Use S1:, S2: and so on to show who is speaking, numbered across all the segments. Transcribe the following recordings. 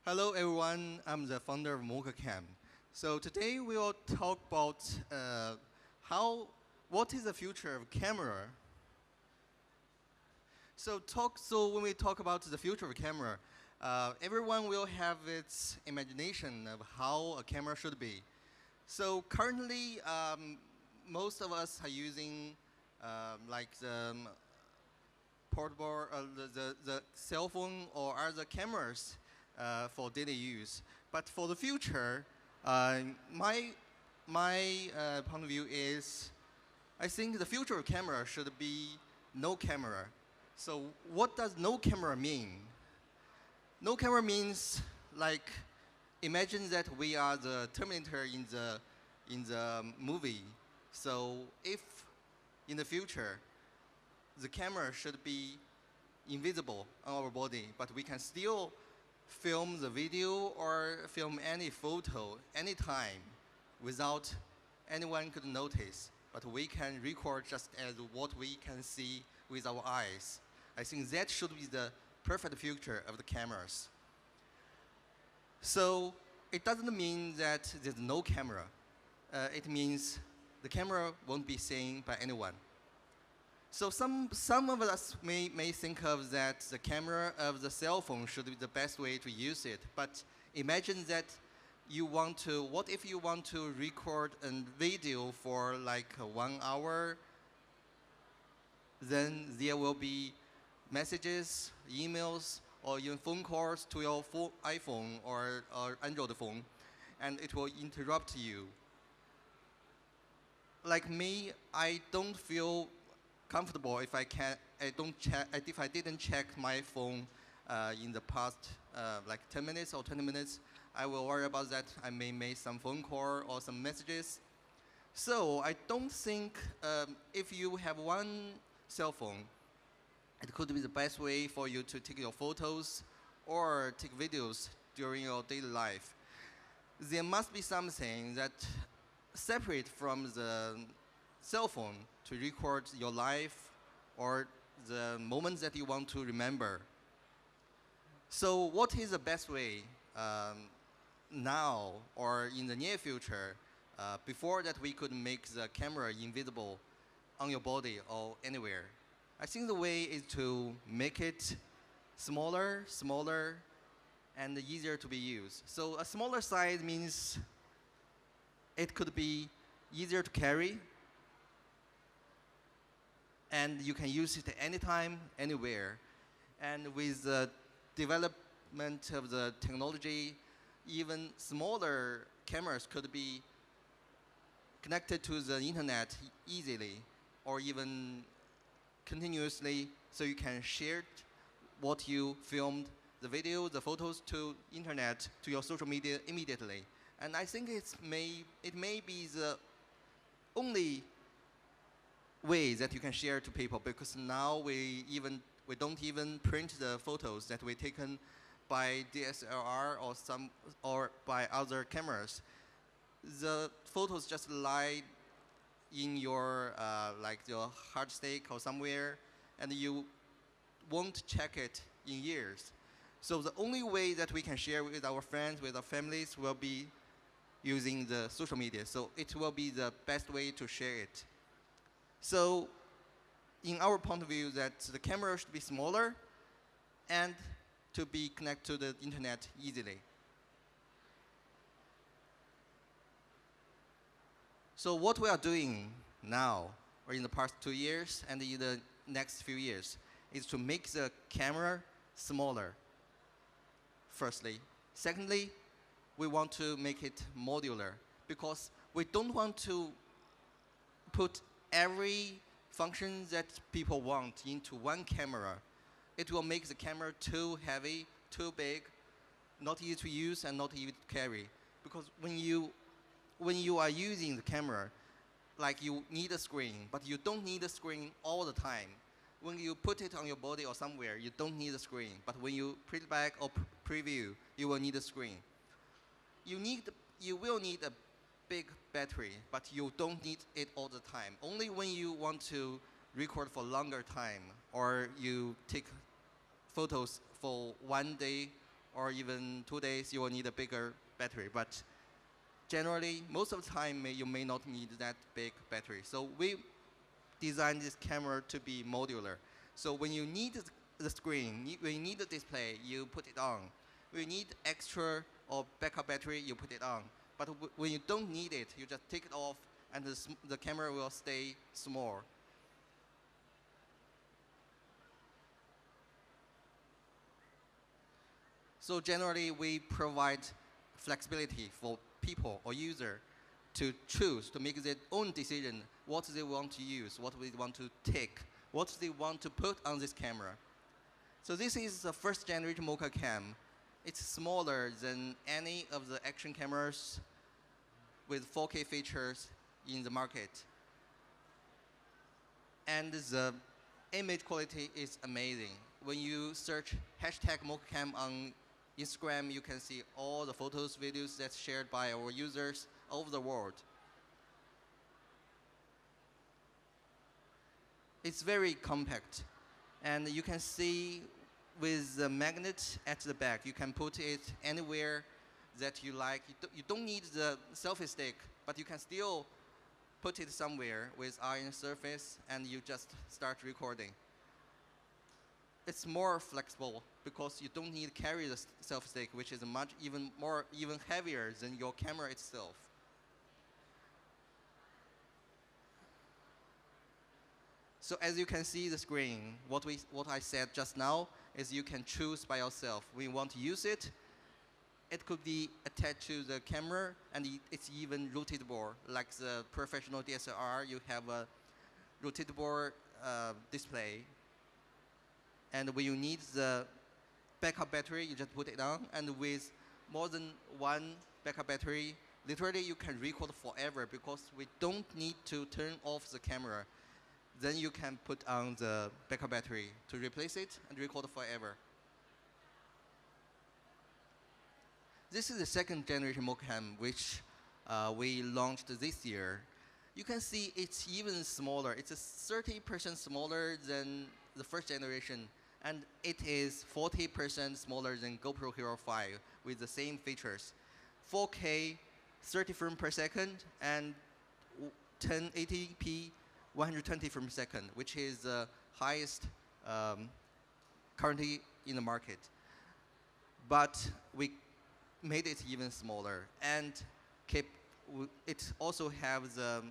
S1: Hello everyone, I'm the founder of MokaCam. So today we will talk about what is the future of camera. So when we talk about the future of camera, everyone will have its imagination of how a camera should be. So currently, most of us are using like the portable, the cell phone or other cameras for daily use. But for the future, uh, my my point of view is, I think the future of camera should be no camera. So what does no camera mean? No camera means like imagine that we are the Terminator in the movie. So if in the future the camera should be invisible on our body, but we can still film the video or film any photo anytime without anyone could notice. But we can record just as what we can see with our eyes. I think that should be the perfect future of the cameras. So it doesn't mean that there's no camera. It means the camera won't be seen by anyone. So some of us may think of that the camera of the cell phone should be the best way to use it. But imagine that what if you want to record a video for like 1 hour, then there will be messages, emails, or even phone calls to your iPhone or Android phone, and it will interrupt you. Like me, I don't feel comfortable if if I didn't check my phone in the past like 10 minutes or 20 minutes. I will worry about that. I may make some phone call or some messages. So I don't think if you have one cell phone, it could be the best way for you to take your photos or take videos during your daily life. There must be something that separate from the cell phone to record your life or the moments that you want to remember. So what is the best way now or in the near future, before that we could make the camera invisible on your body or anywhere? I think the way is to make it smaller, and easier to be used. So a smaller size means it could be easier to carry, and you can use it anytime, anywhere. And with the development of the technology, even smaller cameras could be connected to the internet easily, or even continuously, so you can share what you filmed, the video, the photos to internet, to your social media immediately. And I think it may be the only way that you can share to people, because now we don't even print the photos that we taken by DSLR or by other cameras. The photos just lie in your like your hard disk or somewhere, and you won't check it in years. So the only way that we can share with our friends, with our families, will be using the social media. So it will be the best way to share it. So in our point of view, that the camera should be smaller and to be connected to the internet easily. So what we are doing now, or in the past 2 years and in the next few years, is to make the camera smaller, firstly. Secondly, we want to make it modular, because we don't want to put every function that people want into one camera. It will make the camera too heavy, too big, not easy to use and not easy to carry. Because when you are using the camera, like you need a screen, but you don't need a screen all the time. When you put it on your body or somewhere, you don't need a screen. But when you print back or preview, you will need a screen. You will need a big battery, but you don't need it all the time. Only when you want to record for longer time, or you take photos for 1 day or even 2 days, you will need a bigger battery. But generally, most of the time, you may not need that big battery. So we designed this camera to be modular. So when you need the screen, when you need the display, you put it on. When you need extra or backup battery, you put it on. But when you don't need it, you just take it off, and the camera will stay small. So generally, we provide flexibility for people or user to choose, to make their own decision, what they want to use, what they want to take, what they want to put on this camera. So this is the first generation MokaCam. It's smaller than any of the action cameras with 4K features in the market. And the image quality is amazing. When you search #MokaCam on Instagram, you can see all the photos, videos that's shared by our users all over the world. It's very compact. And you can see with the magnet at the back, you can put it anywhere that you like. You don't need the selfie stick, but you can still put it somewhere with iron surface, and you just start recording. It's more flexible because you don't need to carry the selfie stick, which is even heavier than your camera itself. So as you can see the screen, what I said just now is you can choose by yourself. When you want to use it, it could be attached to the camera, and it's even rotatable. Like the professional DSLR, you have a rotatable display. And when you need the backup battery, you just put it on. And with more than one backup battery, literally you can record forever because we don't need to turn off the camera. Then you can put on the backup battery to replace it and record forever. This is the second generation MokaCam, which we launched this year. You can see it's even smaller. It's 30% smaller than the first generation, and it is 40% smaller than GoPro Hero 5 with the same features. 4K, 30 frames per second, and 1080p, 120 frames per second, which is the highest currently in the market. But we made it even smaller, and it also has the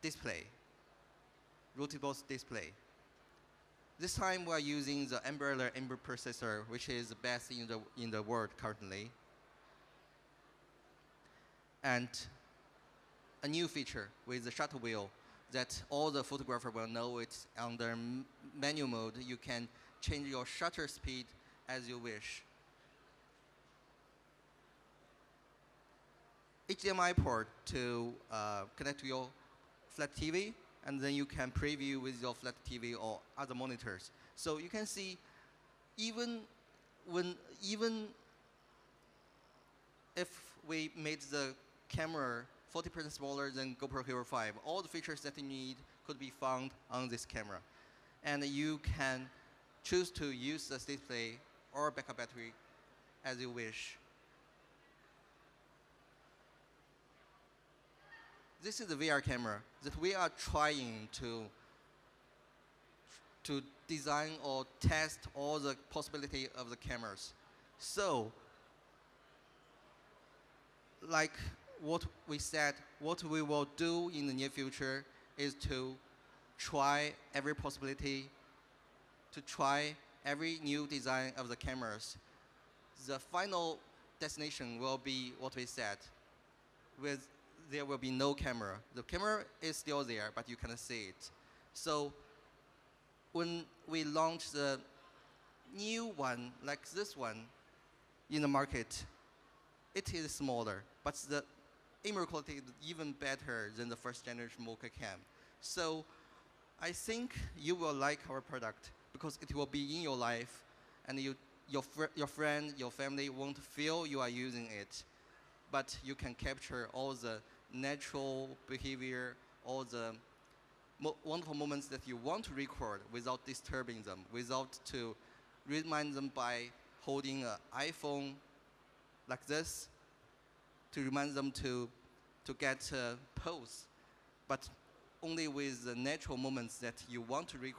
S1: display, rotatable display. This time we are using the umbrella Ember processor, which is the best in the world currently. And a new feature with the shutter wheel that all the photographer will know it's under manual mode. You can change your shutter speed as you wish. HDMI port to connect to your flat TV, and then you can preview with your flat TV or other monitors. So you can see, even if we made the camera 40% smaller than GoPro Hero 5, all the features that you need could be found on this camera. And you can choose to use the display or backup battery as you wish. This is the VR camera that we are trying to design or test all the possibility of the cameras. So, like what we said, what we will do in the near future is to try every possibility, to try every new design of the cameras. The final destination will be what we said, there will be no camera. The camera is still there, but you cannot see it. So when we launch the new one, like this one, in the market, it is smaller, but the image quality is even better than the first generation MokaCam. So I think you will like our product because it will be in your life, and your friend, your family won't feel you are using it, but you can capture all the natural behavior, all the wonderful moments that you want to record without disturbing them, without to remind them by holding an iPhone like this to remind them to get a pose, but only with the natural moments that you want to record.